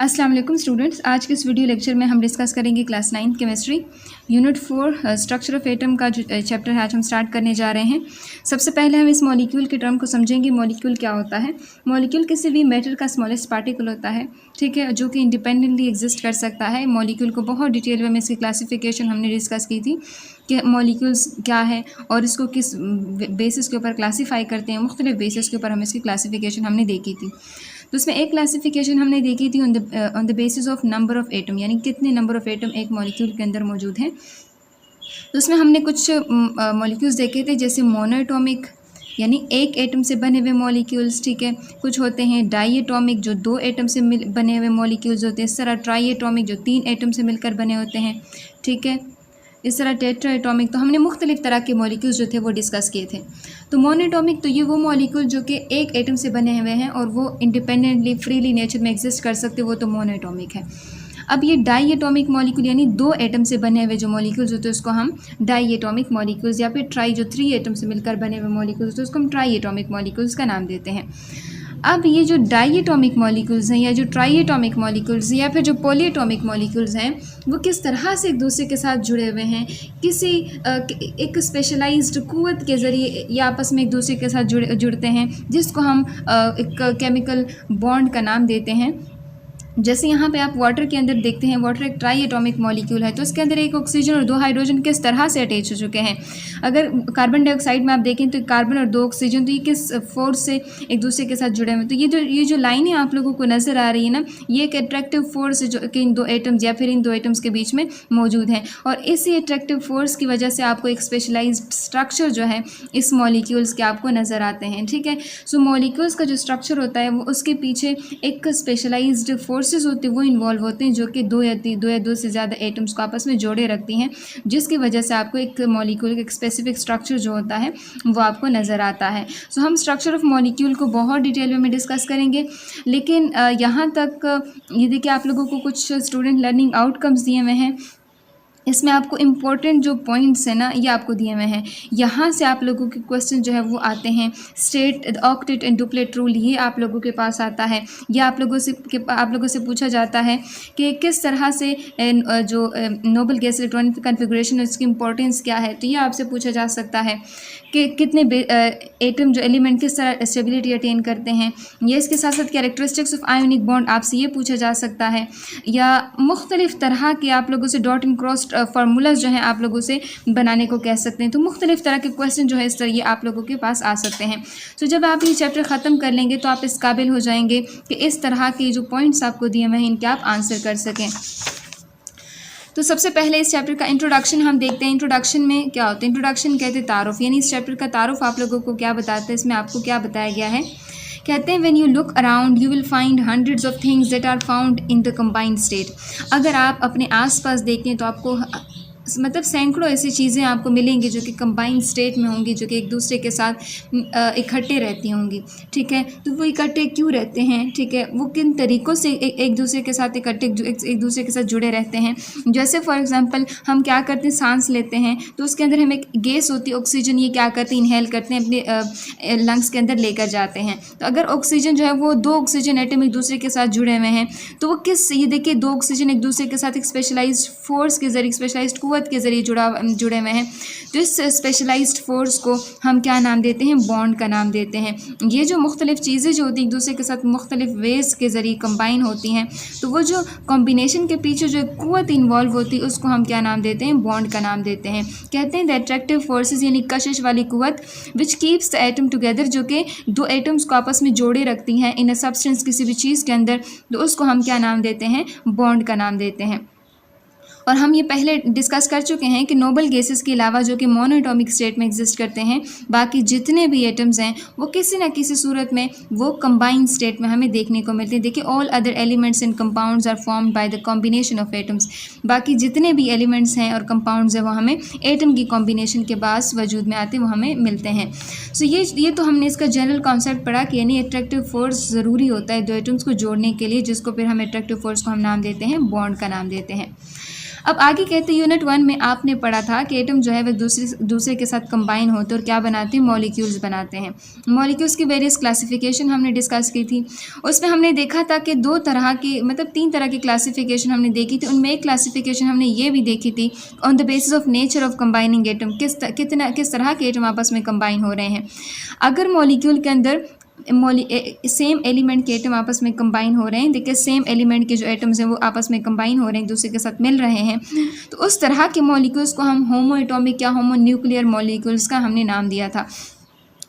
अस्सलाम वालेकुम स्टूडेंट्स। आज के इस वीडियो लेक्चर में हम डिस्कस करेंगे class 9 chemistry unit 4 structure of atom का जो चैप्टर है आज हम स्टार्ट करने जा रहे हैं। सबसे पहले हम इस मॉलिक्यूल के टर्म को समझेंगे। मॉलिक्यूल क्या होता है? मॉलिक्यूल किसी भी मैटर का स्मॉलेस्ट पार्टिकल होता है, ठीक है, जो कि इंडिपेंडेंटली एग्जिस्ट कर सकता है। मॉलिक्यूल को बहुत डिटेल में इसकी क्लासिफिकेशन हमने डिस्कस की थी कि मॉलिक्यूल्स क्या है और इसको किस बेसिस के ऊपर क्लासीफाई करते हैं। मुख्तलिफ बेसिस के ऊपर हम इसकी क्लासिफिकेशन हमने देखी थी। तो उसमें एक क्लासिफिकेशन हमने देखी थी on the basis of number of atom, यानी कितने नंबर ऑफ एटम एक मॉलिक्यूल के अंदर मौजूद हैं। तो उसमें हमने कुछ मॉलिक्यूल्स देखे थे, जैसे मोनोएटॉमिक यानी एक एटम से बने हुए मॉलिक्यूल्स, ठीक है। कुछ होते हैं डाई एटॉमिक जो 2 एटम से बने हुए मॉलिक्यूल्स होते हैं। इस तरह ट्राई एटॉमिक जो 3 एटम से मिलकर बने होते हैं, ठीक है। इस तरह टेट्रा एटॉमिक। तो हमने मुख्तलिफ तरह के मॉलिक्यूल्स जो थे वो डिस्कस किए थे। तो मोनोएटॉमिक तो ये वो मॉलिक्यूल जो कि एक एटम से बने हुए हैं और वो इंडिपेंडेंटली फ्रीली नेचर में एग्जिस्ट कर सकते, वो तो मोनोएटॉमिक है। अब ये डाई एटॉमिक मॉलिक्यूल यानी 2 एटम से बने हुए जो मॉलिक्यूल्स होते हैं उसको हम डाई एटॉमिक मॉलिक्यूल्स, या फिर ट्राई जो 3 एटम से मिलकर बने हुए मॉलिक्यूल्स होते हैं उसको हम ट्राई एटॉमिक मॉलिक्यूल्स का नाम देते हैं। अब ये जो डाई एटॉमिक मॉलिक्यूल्स हैं या जो ट्राई एटॉमिक मॉलिक्यूल्स या फिर जो पॉली एटॉमिक मॉलिक्यूल्स हैं, वो किस तरह से एक दूसरे के साथ जुड़े हुए हैं, किसी एक स्पेशलाइज्ड क़ुव्वत के ज़रिए या आपस में एक दूसरे के साथ जुड़ते हैं, जिसको हम एक केमिकल बॉन्ड का नाम देते हैं। जैसे यहाँ पे आप वाटर के अंदर देखते हैं, वाटर एक ट्राई एटॉमिक मॉलिक्यूल है, तो इसके अंदर एक ऑक्सीजन और 2 हाइड्रोजन किस तरह से अटैच हो चुके हैं। अगर कार्बन डाइऑक्साइड में आप देखें तो कार्बन और 2 ऑक्सीजन, तो ये किस फोर्स से एक दूसरे के साथ जुड़े हुए हैं। तो ये जो लाइनें आप लोगों को नज़र आ रही है ना, ये एक अट्रैक्टिव फोर्स है जो कि इन 2 एटम्स या फिर इन 2 एटम्स के बीच में मौजूद है, और इसी अट्रैक्टिव फोर्स की वजह से आपको एक स्पेशलाइज्ड स्ट्रक्चर जो है इस मॉलिक्यूल्स के आपको नज़र आते हैं, ठीक है। सो मॉलिक्यूल्स का जो स्ट्रक्चर होता है वो उसके पीछे एक स्पेशलाइज्ड फोर्सेस होते हैं, वो इन्वॉल्व होते हैं, जो कि 2 से ज़्यादा एटम्स को आपस में जोड़े रखती हैं, जिसकी वजह से आपको एक मॉलिक्यूल एक स्पेसिफिक स्ट्रक्चर जो होता है वो आपको नज़र आता है। सो हम स्ट्रक्चर ऑफ मॉलिक्यूल को बहुत डिटेल में डिस्कस करेंगे, लेकिन यहाँ तक ये देखिए आप लोगों को कुछ स्टूडेंट लर्निंग आउटकम्स दिए हुए हैं। इसमें आपको इम्पोर्टेंट जो पॉइंट्स हैं ना ये आपको दिए हुए हैं। यहाँ से आप लोगों के क्वेश्चन जो है वो आते हैं। State octet and duplet rule ये आप लोगों के पास आता है, या आप लोगों से पूछा जाता है कि किस तरह से जो नोबल गैस इलेक्ट्रॉनिक कन्फिगरेशन है उसकी इम्पोर्टेंस क्या है। तो ये आपसे पूछा जा सकता है कि कितने एटम जो एलिमेंट किस तरह स्टेबिलिटी अटेन करते हैं। ये इसके साथ साथ कैरेक्टरिस्टिक्स ऑफ आयोनिक बॉन्ड आपसे ये पूछा जा सकता है, या मुख्तलिफ तरह के आप लोगों से डॉट एंड क्रॉस फार्मूलाज जो हैं आप लोगों से बनाने को कह सकते हैं। तो मुख्तलिफ तरह के क्वेश्चन जो है इस तरह ये आप लोगों के पास आ सकते हैं। तो जब आप ये चैप्टर ख़त्म कर लेंगे तो आप इस काबिल हो जाएंगे कि इस तरह के जो पॉइंट्स आपको दिए हुए हैं इनके आप आंसर कर सकें। तो सबसे पहले इस चैप्टर का इंट्रोडक्शन हम देखते हैं। इंट्रोडक्शन में क्या होता है? इंट्रोडक्शन कहते हैं तारुफ, यानी इस चैप्टर का तारुफ आप लोगों को क्या बताता है, इसमें आपको क्या बताया गया है। कहते हैं when you look around you will find hundreds of things that are found in the combined state. अगर आप अपने आसपास देखें तो आपको मतलब सैकड़ों ऐसी चीज़ें आपको मिलेंगी जो कि कंबाइंड स्टेट में होंगी, जो कि एक दूसरे के साथ इकट्ठे रहती होंगी, ठीक है। तो वो इकट्ठे क्यों रहते हैं, ठीक है, वो किन तरीक़ों से एक दूसरे के साथ इकट्ठे एक दूसरे के साथ जुड़े रहते हैं। जैसे फॉर एग्जांपल हम क्या करते हैं, सांस लेते हैं तो उसके अंदर हम एक गैस होती है ऑक्सीजन, ये क्या करते हैं, इनहेल करते हैं, अपने लंग्स के अंदर लेकर जाते हैं। तो अगर ऑक्सीजन जो है वो 2 ऑक्सीजन एटम एक दूसरे के साथ जुड़े हुए हैं, तो वो ये देखिए 2 ऑक्सीजन एक दूसरे के साथ एक स्पेशलाइज्ड फोर्स के ज़रिए, स्पेशलाइज्ड के ज़रिए जुड़े हुए हैं। तो इस स्पेशलाइज्ड फोर्स को हम क्या नाम देते हैं, बॉन्ड का नाम देते हैं। ये जो मुख्तलिफ चीज़ें जो होती हैं एक दूसरे के साथ मुख्तलिफ वेज के ज़रिए कंबाइन होती हैं, तो वो जो कॉम्बिनेशन के पीछे जो क़ुव्वत इन्वॉल्व होती है उसको हम क्या नाम देते हैं, बॉन्ड का नाम देते हैं। कहते हैं द अट्रैक्टिव फोर्सेस यानी कशिश वाली क़ुव्वत which keeps the atom together, जो कि 2 एटम्स को आपस में जोड़े रखती हैं इन अ सब्सटेंस, किसी भी चीज़ के अंदर, तो उसको हम क्या नाम देते हैं, बॉन्ड का नाम देते हैं। और हम ये पहले डिस्कस कर चुके हैं कि नोबल गैसेस के अलावा जो कि मोनोएटॉमिक स्टेट में एग्जिस्ट करते हैं, बाकी जितने भी एटम्स हैं वो किसी न किसी सूरत में वो कंबाइंड स्टेट में हमें देखने को मिलते हैं। देखिए all other elements and compounds are formed by the combination of atoms. बाकी जितने भी एलिमेंट्स हैं और कंपाउंड्स हैं वो हमें एटम की कॉम्बिनेशन के बाद वजूद में आते हैं, वो हमें मिलते हैं। सो ये तो हमने इसका जनरल कॉन्सेप्ट पढ़ा कि यानी अट्रैक्टिव फोर्स ज़रूरी होता है 2 एटम्स को जोड़ने के लिए, जिसको फिर हम अट्रैक्टिव फोर्स को हम नाम देते हैं, बॉन्ड का नाम देते हैं। अब आगे कहते हैं यूनिट 1 में आपने पढ़ा था कि एटम जो है वह दूसरे के साथ कंबाइन होते हैं और क्या बनाते हैं, मॉलिक्यूल्स बनाते हैं। मॉलिक्यूल्स की वेरियस क्लासिफिकेशन हमने डिस्कस की थी। उसमें हमने देखा था कि 2 तरह की मतलब 3 तरह की क्लासिफिकेशन हमने देखी थी। उनमें एक क्लासिफिकेशन हमने ये भी देखी थी on the basis of nature of combining atom, किस तरह के एटम आपस में कंबाइन हो रहे हैं। अगर मॉलिक्यूल के अंदर सेम एलिमेंट के एटम आपस में कंबाइन हो रहे हैं, देखिए सेम एलिमेंट के जो एटम्स हैं वो आपस में कंबाइन हो रहे हैं, एक दूसरे के साथ मिल रहे हैं, तो उस तरह के मॉलिक्यूल्स को हम होमो एटॉमिक या होमो न्यूक्लियर मॉलिक्यूल्स का हमने नाम दिया था।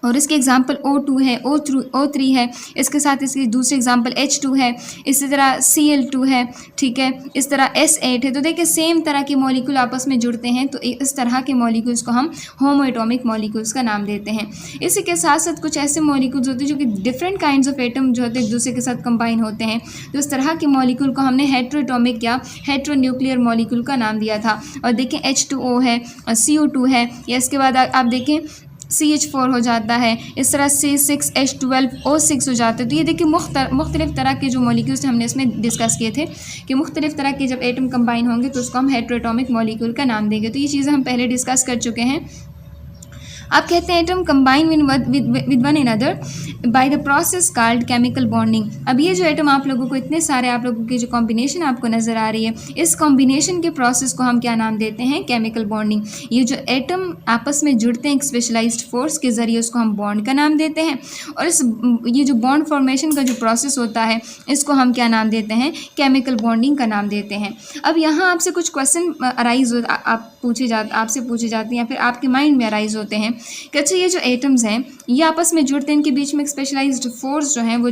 और इसके एग्जांपल O2 है, O3 है, इसके साथ इसकी दूसरी एग्जांपल H2 है, इसी तरह Cl2 है, ठीक है, इस तरह S8 है। तो देखिए सेम तरह के मॉलिक्यूल आपस में जुड़ते हैं, तो इस तरह के मॉलिक्यूल्स को हम होमो एटॉमिक मॉलिक्यूल्स का नाम देते हैं। इसी के साथ साथ कुछ ऐसे मॉलिक्यूल्स होते हैं जो कि डिफरेंट काइंड्स ऑफ एटम जो होते हैं एक दूसरे के साथ कंबाइन होते हैं, तो इस तरह के मॉलिक्यूल को हमने हेट्रोएटॉमिक या हेट्रोन्यूक्लियर मॉलिक्यूल का नाम दिया था। और देखें H2O है, CO2 है, या इसके बाद आप देखें CH4 हो जाता है, इस तरह C6H12O6 हो जाता है। तो ये देखिए मुख्तलिफ तरह के जो मॉलिक्यूल्स हमने इसमें डिस्कस किए थे कि मुख्तलिफ तरह के जब एटम कंबाइन होंगे तो उसको हम हेट्रोएटॉमिक मॉलिक्यूल का नाम देंगे। तो ये चीज़ें हम पहले डिस्कस कर चुके हैं। आप कहते हैं atom combine with one another by the process called chemical bonding. अब ये जो एटम आप लोगों को इतने सारे आप लोगों की जो कॉम्बिनेशन आपको नज़र आ रही है, इस कॉम्बिनेशन के प्रोसेस को हम क्या नाम देते हैं, केमिकल बॉन्डिंग। ये जो एटम आपस में जुड़ते हैं एक स्पेशलाइज्ड फोर्स के ज़रिए, उसको हम बॉन्ड का नाम देते हैं। और ये जो बॉन्ड फॉर्मेशन का जो प्रोसेस होता है इसको हम क्या नाम देते हैं, केमिकल बॉन्डिंग का नाम देते हैं। अब यहाँ आपसे कुछ क्वेश्चन आपसे पूछे जाते हैं या फिर आपके माइंड में अराइज होते हैं कि अच्छा ये जो एटम्स हैं ये आपस में जुड़ते हैं, इनके बीच में एक स्पेशलाइज्ड फोर्स जो है वो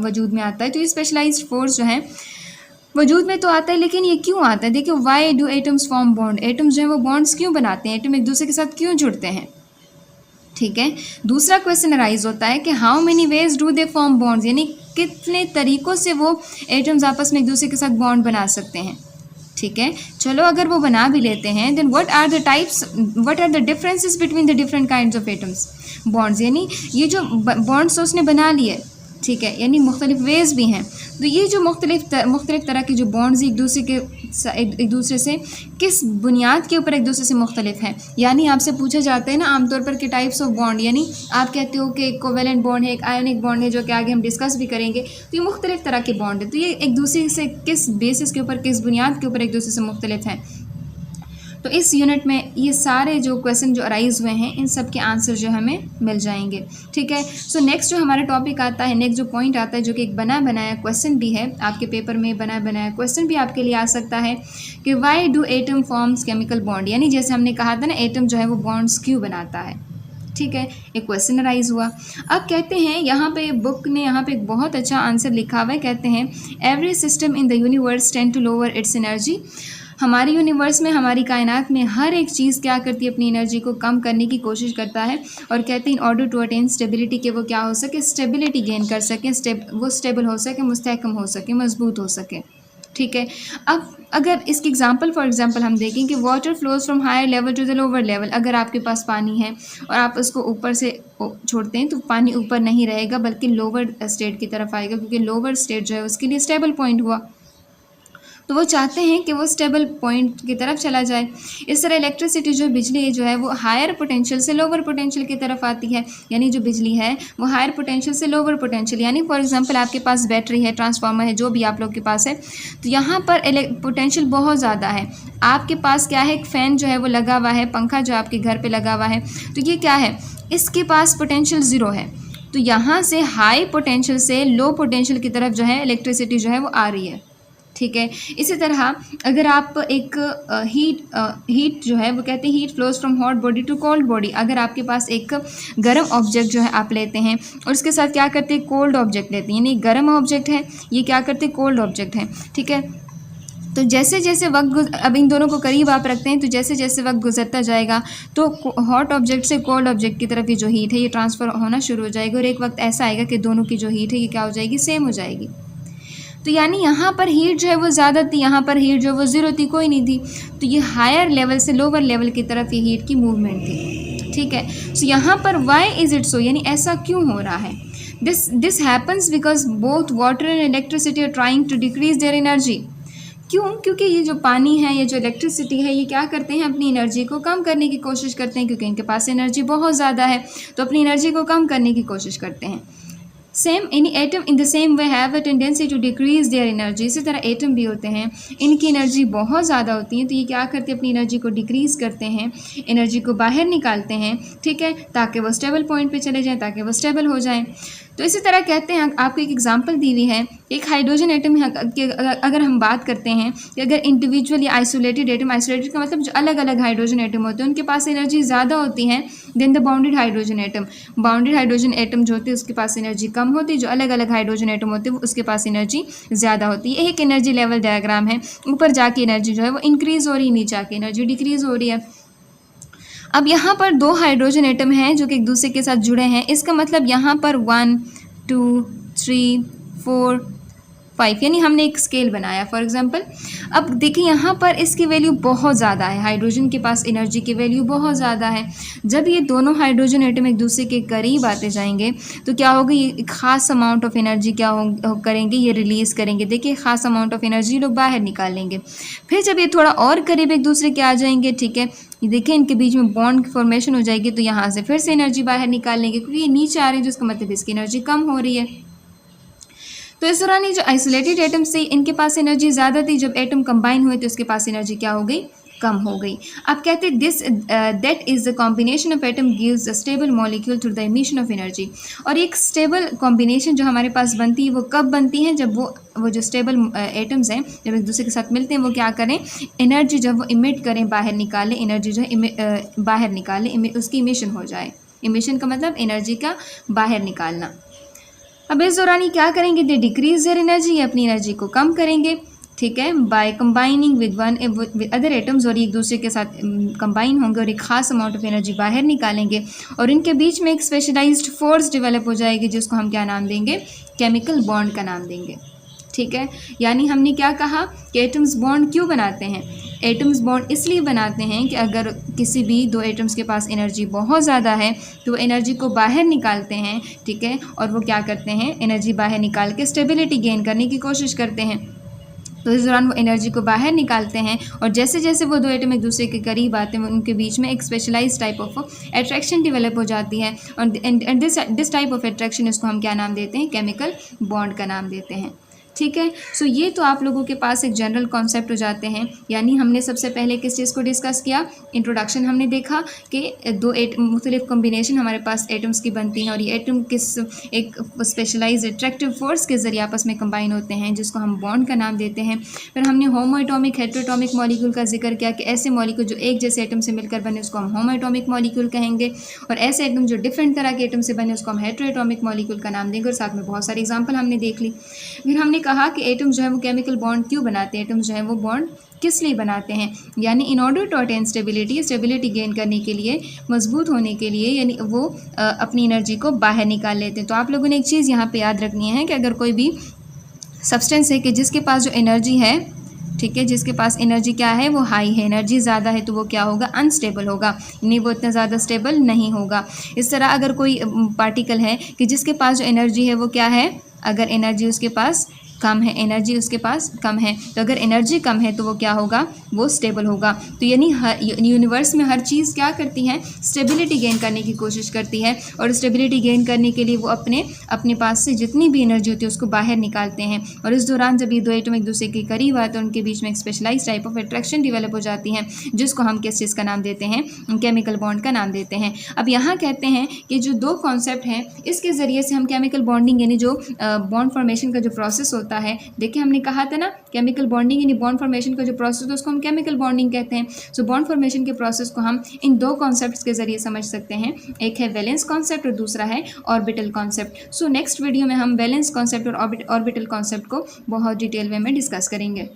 वजूद में आता है। तो ये स्पेशलाइज्ड फोर्स जो है वजूद में तो आता है, लेकिन ये क्यों आता है? देखिए why do atoms form bond, atoms जो है वो बॉन्ड्स क्यों बनाते हैं, एटम एक दूसरे के साथ क्यों जुड़ते हैं, ठीक है। दूसरा क्वेश्चन अराइज होता है कि how many ways do they form bonds, यानी कितने तरीक़ों से वो एटम्स आपस में एक दूसरे के साथ बॉन्ड बना सकते हैं, ठीक है। चलो अगर वो बना भी लेते हैं then what are the differences between the different kinds of atoms bonds, यानी ये जो बॉन्ड्स उसने बना लिए, ठीक है, यानी मुख्तलिफ वेज भी हैं। तो ये जो मुख्तलिफ तरह की जो बॉन्ड्स एक दूसरे से किस बुनियाद के ऊपर एक दूसरे से मुख्तलिफ हैं, यानी आपसे पूछा जाता है ना आमतौर पर कि टाइप्स ऑफ बॉन्ड, यानी आप कहते हो कि एक कोवेलेंट बॉन्ड है, एक आयोनिक बॉन्ड है, जो कि आगे हम डिस्कस भी करेंगे। तो ये मुख्तलिफ तरह के बॉन्ड है, तो ये एक दूसरे से किस बेसिस के ऊपर, किस बुनियाद के ऊपर एक दूसरे से मुख्तलिफ हैं। तो इस यूनिट में ये सारे जो क्वेश्चन जो अराइज हुए हैं इन सब के आंसर जो हमें मिल जाएंगे, ठीक है। सो नेक्स्ट जो हमारा टॉपिक आता है, नेक्स्ट जो पॉइंट आता है, जो कि एक बना बनाया क्वेश्चन भी है, आपके पेपर में बना बनाया क्वेश्चन भी आपके लिए आ सकता है कि why do atom forms chemical bond, यानी जैसे हमने कहा था ना एटम जो है वो बॉन्ड्स क्यों बनाता है, ठीक है। एक क्वेश्चन अराइज हुआ। अब कहते हैं यहाँ पे बुक ने यहाँ पे एक बहुत अच्छा आंसर लिखा हुआ है, कहते हैं every system in the universe tend to lower its energy. हमारे यूनिवर्स में, हमारी कायनात में हर एक चीज़ क्या करती है, अपनी एनर्जी को कम करने की कोशिश करता है। और कहते हैं in order to attain stability, के वो क्या हो सके, स्टेबिलिटी गेन कर सकें, वो स्टेबल हो सके, मुस्तहकम हो सके, मजबूत हो सके, ठीक है। अब अगर इसकी फॉर एग्जांपल हम देखें कि water flows from higher level to the lower level, अगर आपके पास पानी है और आप उसको ऊपर से छोड़ते हैं तो पानी ऊपर नहीं रहेगा बल्कि लोअर स्टेट की तरफ आएगा, क्योंकि लोअर स्टेट जो है उसके लिए स्टेबल पॉइंट हुआ। तो वो चाहते हैं कि वो स्टेबल पॉइंट की तरफ चला जाए। इस तरह इलेक्ट्रिसिटी जो बिजली जो है वो हायर पोटेंशियल से लोअर पोटेंशियल की तरफ आती है, यानी जो बिजली है वो हायर पोटेंशियल से लोअर पोटेंशियल, यानी फॉर एग्जांपल आपके पास बैटरी है, ट्रांसफार्मर है, जो भी आप लोग के पास है, तो यहाँ पर पोटेंशियल बहुत ज़्यादा है। आपके पास क्या है, एक फ़ैन जो है वो लगा हुआ है, पंखा जो आपके घर पर लगा हुआ है, तो ये क्या है, इसके पास पोटेंशियल ज़ीरो है। तो यहाँ से हाई पोटेंशियल से लो पोटेंशियल की तरफ जो है इलेक्ट्रिसिटी जो है वो आ रही है, ठीक है। इसी तरह अगर आप एक हीट जो है वो कहते हैं heat flows from hot body to cold body, अगर आपके पास एक गर्म ऑब्जेक्ट जो है आप लेते हैं और उसके साथ क्या करते हैं, कोल्ड ऑब्जेक्ट लेते हैं, यानी गर्म ऑब्जेक्ट है, ये क्या करते हैं, कोल्ड ऑब्जेक्ट है, ठीक है। तो जैसे जैसे वक्त अब इन दोनों को करीब आप रखते हैं तो जैसे जैसे वक्त गुजरता जाएगा तो हॉट ऑब्जेक्ट से कोल्ड ऑब्जेक्ट की तरफ ये जो हीट है ये ट्रांसफ़र होना शुरू हो जाएगी, और एक वक्त ऐसा आएगा कि दोनों की जो हीट है ये क्या हो जाएगी, सेम हो जाएगी। तो यानी यहाँ पर हीट जो है वो ज़्यादा थी, यहाँ पर हीट जो है वो ज़ीरो थी, कोई नहीं थी। तो ये हायर लेवल से लोअर लेवल की तरफ ये हीट की मूवमेंट थी, ठीक है। सो यहाँ पर वाई इज़ इट सो, यानी ऐसा क्यों हो रहा है, this happens because both water and electricity are trying to decrease their energy. क्यों? क्योंकि ये जो पानी है, ये जो इलेक्ट्रिसिटी है, ये क्या करते हैं, अपनी एनर्जी को कम करने की कोशिश करते हैं, क्योंकि इनके पास एनर्जी बहुत ज़्यादा है, तो अपनी एनर्जी को कम करने की कोशिश करते हैं। Same any atom in the same way have a tendency to decrease their energy. इसी तरह एटम भी होते हैं, इनकी एनर्जी बहुत ज़्यादा होती है, तो ये क्या करते हैं, अपनी एनर्जी को डिक्रीज़ करते हैं, एनर्जी को बाहर निकालते हैं, ठीक है, ताकि वो स्टेबल पॉइंट पे चले जाएं, ताकि वो स्टेबल हो जाएं। तो इसी तरह कहते हैं, आपको एक एग्जांपल दी हुई है, एक हाइड्रोजन एटम की अगर हम बात करते हैं कि अगर इंडिविजुअल या आइसोलेटेड एटम, आइसोलेटेड का मतलब जो अलग अलग हाइड्रोजन एटम होते हैं उनके पास एनर्जी ज़्यादा होती है than the bounded hydrogen atom. Bounded hydrogen atom जो होते हैं उसके पास एनर्जी कम होती है, जो अलग अलग हाइड्रोजन एटम होते हैं उसके पास एनर्जी ज़्यादा होती है। एक एनर्जी लेवल डायग्राम है, ऊपर जाके एनर्जी जो है वो इंक्रीज़ हो रही है, नीचे आके एनर्जी डिक्रीज़ हो रही है। अब यहाँ पर दो हाइड्रोजन एटम हैं जो कि एक दूसरे के साथ जुड़े हैं, इसका मतलब यहाँ पर 1 2 3 4 5, यानी हमने एक स्केल बनाया फॉर एग्जांपल। अब देखिए यहाँ पर इसकी वैल्यू बहुत ज़्यादा है, हाइड्रोजन के पास एनर्जी की वैल्यू बहुत ज़्यादा है। जब ये दोनों हाइड्रोजन एटम एक दूसरे के करीब आते जाएंगे तो क्या होगा, ये एक ख़ास अमाउंट ऑफ एनर्जी करेंगे, ये रिलीज़ करेंगे। देखिए ख़ास अमाउंट ऑफ एनर्जी लोग बाहर निकाल लेंगे। फिर जब ये थोड़ा और करीब एक दूसरे के आ जाएंगे, ठीक है, ये देखिए इनके बीच में बॉन्ड फॉर्मेशन हो जाएगी, तो यहाँ से फिर से एनर्जी बाहर निकाल लेंगे, क्योंकि ये नीचे आ रहे हैं, जिसका मतलब इसकी एनर्जी कम हो रही है। तो इस दौरान ये जो आइसोलेटेड एटम्स थे इनके पास एनर्जी ज़्यादा थी, जब एटम कंबाइन हुए तो इसके पास एनर्जी क्या हो गई, कम हो गई। अब कहते हैं this that is the combination of atom gives a stable molecule through the emission of energy. और एक स्टेबल कॉम्बिनेशन जो हमारे पास बनती है वो कब बनती है, जब वो जो स्टेबल एटम्स हैं जब एक दूसरे के साथ मिलते हैं वो क्या करें, एनर्जी जब वो इमिट करें, बाहर निकालें, एनर्जी जो है बाहर निकालें, उसकी इमिशन हो जाए। इमिशन का मतलब एनर्जी का बाहर निकालना। अब इस दौरान ये क्या करेंगे, दे डिक्रीज देयर एनर्जी, ये अपनी एनर्जी को कम करेंगे, ठीक है, by combining with other atoms, और एक दूसरे के साथ कंबाइन होंगे और एक ख़ास अमाउंट ऑफ एनर्जी बाहर निकालेंगे, और इनके बीच में एक स्पेशलाइज्ड फोर्स डेवलप हो जाएगी जिसको हम क्या नाम देंगे, केमिकल बॉन्ड का नाम देंगे, ठीक है। यानी हमने क्या कहा कि एटम्स बॉन्ड क्यों बनाते हैं, एटम्स बॉन्ड इसलिए बनाते हैं कि अगर किसी भी दो एटम्स के पास एनर्जी बहुत ज़्यादा है तो वो एनर्जी को बाहर निकालते हैं, ठीक है, और वो क्या करते हैं, एनर्जी बाहर निकाल के स्टेबिलिटी गेन करने की कोशिश करते हैं। तो इस दौरान वो एनर्जी को बाहर निकालते हैं, और जैसे जैसे वो दो एटम एक दूसरे के करीब आते हैं उनके बीच में एक specialized type of attraction develop हो जाती है, और दिस टाइप ऑफ अट्रैक्शन इसको हम क्या नाम देते हैं, केमिकल बॉन्ड का नाम देते हैं, ठीक है। सो ये तो आप लोगों के पास एक जनरल कॉन्सेप्ट हो जाते हैं। यानी हमने सबसे पहले किस चीज़ को डिस्कस किया, इंट्रोडक्शन हमने देखा कि दो मुख्तलिफ कॉम्बिनेशन हमारे पास एटम्स की बनती हैं, और ये एटम किस एक स्पेशलाइज अट्रैक्टिव फोर्स के ज़रिए आपस में कंबाइन होते हैं जिसको हम बॉन्ड का नाम देते हैं। फिर हमने होमोएटॉमिक हेटेरोटॉमिक मॉलिक्यूल का जिक्र किया कि ऐसे मॉलिक्यूल जो एक जैसे एटम से मिलकर बने उसको हम होमोएटॉमिक मॉलिक्यूल कहेंगे, और ऐसे एटम जो डिफरेंट तरह के एटम से बने उसको हम हेटेरोटॉमिक मॉलिक्यूल का नाम देंगे, और साथ में बहुत सारी एग्जाम्पल हमने देख ली। फिर हमने कहा कि एटम जो है वो केमिकल बॉन्ड क्यों बनाते हैं, एटम जो है वो बॉन्ड किस लिए बनाते हैं, यानी in order to attain stability gain करने के लिए, मजबूत होने के लिए, यानी वो अपनी एनर्जी को बाहर निकाल लेते हैं। तो आप लोगों ने एक चीज़ यहाँ पे याद रखनी है कि अगर कोई भी सब्सटेंस है कि जिसके पास जो एनर्जी है, ठीक है, जिसके पास एनर्जी क्या है, वो हाई है, एनर्जी ज़्यादा है, तो वो क्या होगा, अनस्टेबल होगा, यानी वो इतना ज़्यादा स्टेबल नहीं होगा। इस तरह अगर कोई पार्टिकल है कि जिसके पास जो एनर्जी है वो क्या है, अगर एनर्जी उसके पास कम है, एनर्जी उसके पास कम है, तो अगर एनर्जी कम है तो वो क्या होगा, वो स्टेबल होगा। तो यानी यूनिवर्स में हर चीज़ क्या करती है, स्टेबिलिटी गेन करने की कोशिश करती है, और स्टेबिलिटी गेन करने के लिए वो अपने पास से जितनी भी एनर्जी होती है उसको बाहर निकालते हैं, और इस दौरान जब ये दो एटम एक दूसरे के करीब आते हैं उनके बीच में एक specialize type of attraction develop हो जाती है जिसको हम किस चीज़ का नाम देते हैं, केमिकल बॉन्ड का नाम देते हैं। अब यहाँ कहते हैं कि जो दो कॉन्सेप्ट हैं इसके ज़रिए से हम केमिकल बॉन्डिंग यानी जो बॉन्ड फॉर्मेशन का जो प्रोसेस होता है, देखिए हमने कहा था ना केमिकल बॉन्डिंग यानी बॉन्ड फॉर्मेशन का जो प्रोसेस है उसको हम केमिकल बॉन्डिंग कहते हैं। सो बॉन्ड फॉर्मेशन के प्रोसेस को हम इन दो कॉन्सेप्ट्स के जरिए समझ सकते हैं, एक है वैलेंस कॉन्सेप्ट और दूसरा है orbital concept. So next video में हम वैलेंस कॉन्सेप्ट और ऑर्बिटल कॉन्सेप्ट को बहुत डिटेल वे में डिस्कस करेंगे।